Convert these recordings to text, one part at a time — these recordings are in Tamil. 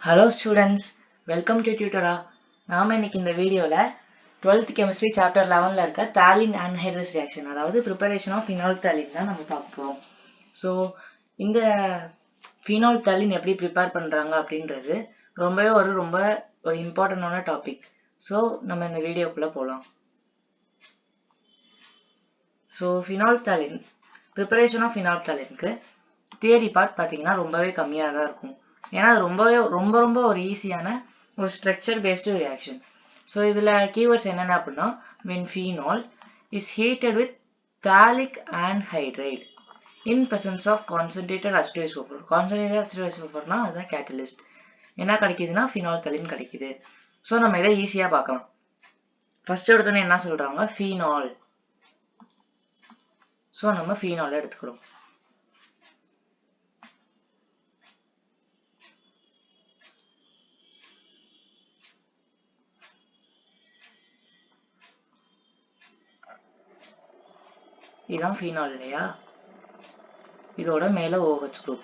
Hello students, welcome to Tutora. நாம இன்னைக்கு இந்த வீடியோல 12th chemistry chapter 11ல இருக்க phthalene anhydrous reaction அதாவது preparation of phenolphthalein தான் நம்ம பார்க்க போறோம். So இந்த phenolphthalein எப்படி prepare பண்றாங்க அப்படின்றது ரொம்ப ஒரு இம்பார்ட்டன்டான டாபிக். So நம்ம இந்த வீடியோக்குள்ள போலாம். So phenolphthalein preparation of phenolphthalein theory part பாத்தீங்கன்னா ரொம்பவே கம்மியா தான் இருக்கும். ஏன்னா அது ரொம்ப ஒரு ஈஸியான ஒரு ஸ்ட்ரக்சர் பேஸ்டு ரியாக்ஷன். ஸோ இதில் கீவேர்ட்ஸ் என்னென்ன அப்படின்னா when phenol is heated with phthalic anhydride in presence of concentrated H2SO4. concentrated H2SO4னா அதுதான் கேட்டலிஸ்ட். என்ன கிடைக்குதுன்னா phenolphthalein கிடைக்குது. ஸோ நம்ம இதை ஈஸியாக பார்க்கலாம். ஃபர்ஸ்ட் எடுத்தோன்னே என்ன சொல்றாங்க phenol. ஸோ நம்ம phenol எடுத்துக்கிறோம். இதான் phenol இல்லையா, இதோட மேல OH group.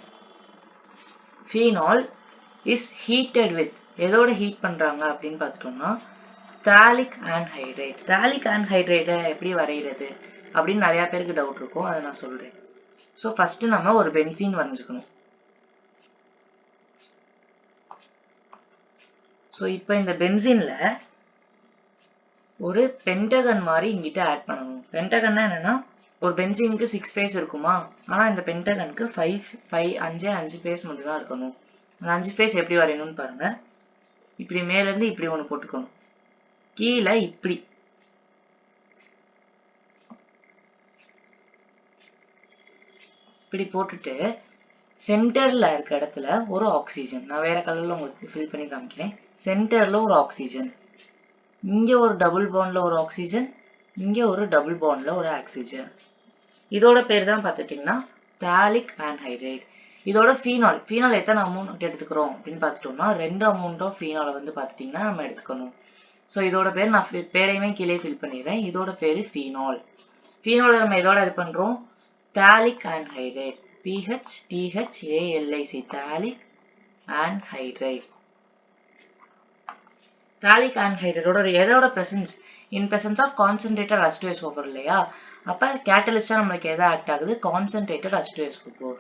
phenol is heated with எதோட ஹீட் பண்றாங்க அப்படின்னு பார்த்துட்டோம்னா phthalic anhydride. phthalic anhydride எப்படி வரைகிறது அப்படின்னு நிறைய பேருக்கு டவுட் இருக்கும், அதை நான் சொல்றேன். ஸோ ஃபர்ஸ்ட் நம்ம ஒரு பென்சீன் வரைஞ்சுக்கணும். ஸோ இப்போ இந்த பென்சீன்ல ஒரு பென்டகன் மாதிரி இங்கிட்ட ஆட் பண்ணணும். பென்டகன்னா என்னன்னா ஒரு பென்சீனுக்கு 6 ஃபேஸ் இருக்குமா, ஆனா இந்த பென்டகனுக்கு 5 ஃபேஸ் மட்டும் தான் இருக்கணும். அந்த 5 ஃபேஸ் எப்படி வரையணும்னு பாருங்க. இப்படி மேல இருந்து இப்படி ஒண்ணு போட்டுக்கணும், கீழே இப்படி போட்டுட்டு சென்டர்ல இருக்க இடத்துல ஒரு ஆக்சிஜன், நான் வேற கலர்ல உங்களுக்கு ஃபில் பண்ணி காமிக்கிறேன். சென்டர்ல ஒரு ஆக்சிஜன், இங்க ஒரு டபுள் பாண்ட்ல ஒரு ஆக்சிஜன், இங்க ஒரு டபுள் பாண்ட்ல ஒரு ஆக்சிஜன். இதோட பேர் தான் பார்த்துட்டீங்கன்னா phthalic anhydride. இதோட phenol எத்தனை அமௌண்ட் எடுத்துக்கிறோம் அப்படின்னு பார்த்துட்டோம்னா 2 அமௌண்ட் ஆஃப் phenol வந்து பார்த்துட்டீங்கன்னா நம்ம எடுத்துக்கணும். ஸோ இதோட பேர் நான் பேரையுமே கீழே ஃபில் பண்ணிடுறேன். இதோட பேரு phenol. phenol நம்ம இதோட இது பண்றோம் phthalic anhydride, PHTHALIC, phthalic anhydride. phthalic anhydride எதோட presence in presence of concentrated H2SO4 இல்லையா, அப்ப கேட்டலிஸ்டா நம்மளுக்கு எதை ஆக்ட் ஆகுது, concentrated H2SO4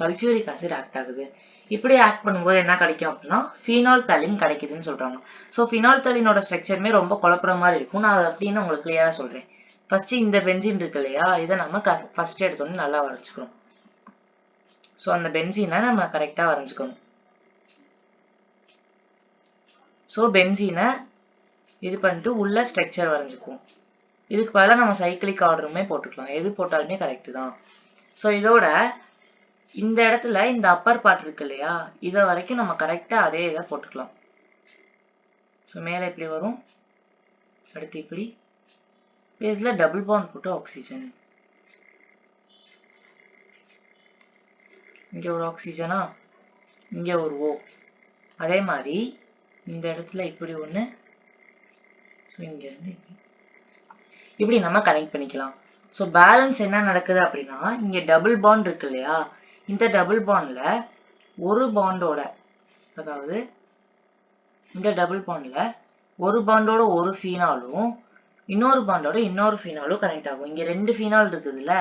sulphuric acid act ஆகுது. இப்படி ஆக்ட் பண்ணும்போது என்ன கிடைக்கும் அப்படின்னா phenolphthalein கிடைக்குதுன்னு சொல்றாங்க. ஸோ phenolphthaleinoட ஸ்ட்ரக்சருமே ரொம்ப குழப்புற மாதிரி இருக்கும். நான் அதை அப்படின்னு உங்களுக்கு கிளியரா சொல்றேன். ஃபர்ஸ்ட் இந்த பென்சீன் இருக்கு இல்லையா, இதை நம்ம ஃபர்ஸ்ட் எடுத்தோன்னு நல்லா வரைஞ்சுக்கணும். ஸோ அந்த பென்சீனை நம்ம கரெக்டா வரைஞ்சுக்கணும். ஸோ பென்சீனை இது பண்ணிட்டு உள்ள ஸ்ட்ரக்சர் வரைஞ்சுக்குவோம். இதுக்கு பதிலாக நம்ம சைக்கிளிக் ஆர்டருமே போட்டுக்கலாம், எது போட்டாலுமே கரெக்ட் தான். ஸோ இதோட இந்த இடத்துல இந்த அப்பர் பார்ட் இருக்கு இல்லையா, இதை வரைக்கும் நம்ம கரெக்டா அதே இதை போட்டுக்கலாம். ஸோ மேலே இப்படி வரும், அடுத்து இப்படி, இதுல டபுள் பாண்ட் போட்டு ஆக்சிஜன், இங்க ஒரு ஆக்சிஜனா, இங்க ஒரு O. அதே மாதிரி இந்த இடத்துல இப்படி ஒண்ணு, ஸோ இங்க இருந்து இப்படி நம்ம கனெக்ட் பண்ணிக்கலாம். ஸோ பேலன்ஸ் என்ன நடக்குது அப்படின்னா இங்க டபுள் பாண்ட் இருக்கு இல்லையா, இந்த டபுள் பாண்ட்ல ஒரு பாண்டோட, அதாவது இந்த டபுள் பாண்ட்ல ஒரு பாண்டோட ஒரு ஃபீனாலும் இன்னொரு பாண்டோட இன்னொரு ஃபீனாலும் கனெக்ட் ஆகும். இங்க 2 ஃபீனால் இருக்குதுல்ல,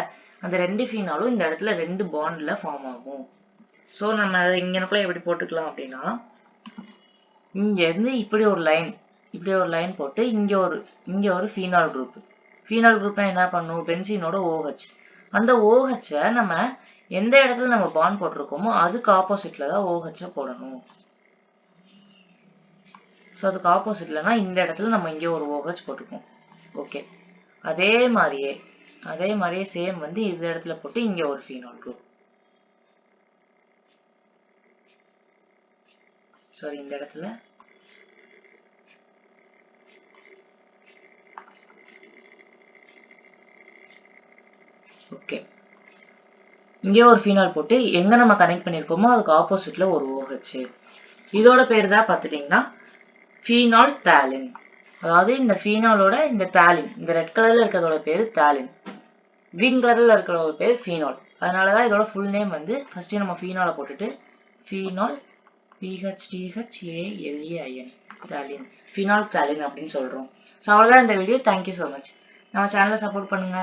அந்த 2 ஃபீனாலும் இந்த இடத்துல 2 பாண்ட்ல ஃபார்ம் ஆகும். ஸோ நம்ம அதை இங்கனக்குள்ள எப்படி போட்டுக்கலாம் அப்படின்னா இங்க இருந்து இப்படி ஒரு லைன் போட்டு இங்க ஒரு ஃபீனால் குரூப். ஃபீனால் குரூப்னா என்ன பண்ணும், பென்சீனோட OH. அந்த OH நம்ம எந்த இடத்துல நம்ம பாண்ட் போட்டிருக்கோமோ அதுக்கு ஆப்போசிட்ல தான் OH போடணும். ஸோ அதுக்கு ஆப்போசிட்லனா இந்த இடத்துல நம்ம இங்க ஒரு OH போட்டுக்கோம். ஓகே, அதே மாதிரியே சேம் வந்து இந்த இடத்துல போட்டு இங்க ஒரு ஃபீனால் குரூப், சாரி இந்த இடத்துல ஓகே, இங்கே ஒரு ஃபீனால் போட்டு எங்க நம்ம கனெக்ட் பண்ணிருக்கோமோ அதுக்கு ஆப்போசிட்ல ஒரு OH. இதோட பேர் தான் பார்த்துட்டீங்கன்னா phenolphthalein. அதாவது இந்த ஃபீனாலோட இந்த தாலின், இந்த ரெட் கலர்ல இருக்கிறதோட பேரு தாலின், கிரீன் கலர்ல இருக்கிறதோட பேர் phenol. அதனால தான் இதோட ஃபுல் நேம் வந்து ஃபர்ஸ்டே நம்ம ஃபீனாலை போட்டுட்டு phenol PHTHALEIN Tallinn phenol Tallinn அப்படின்னு சொல்றோம். ஸோ அவ்வளோதான் இந்த வீடியோ. Thank you so much. நம்ம சேனலை சப்போர்ட் பண்ணுங்க.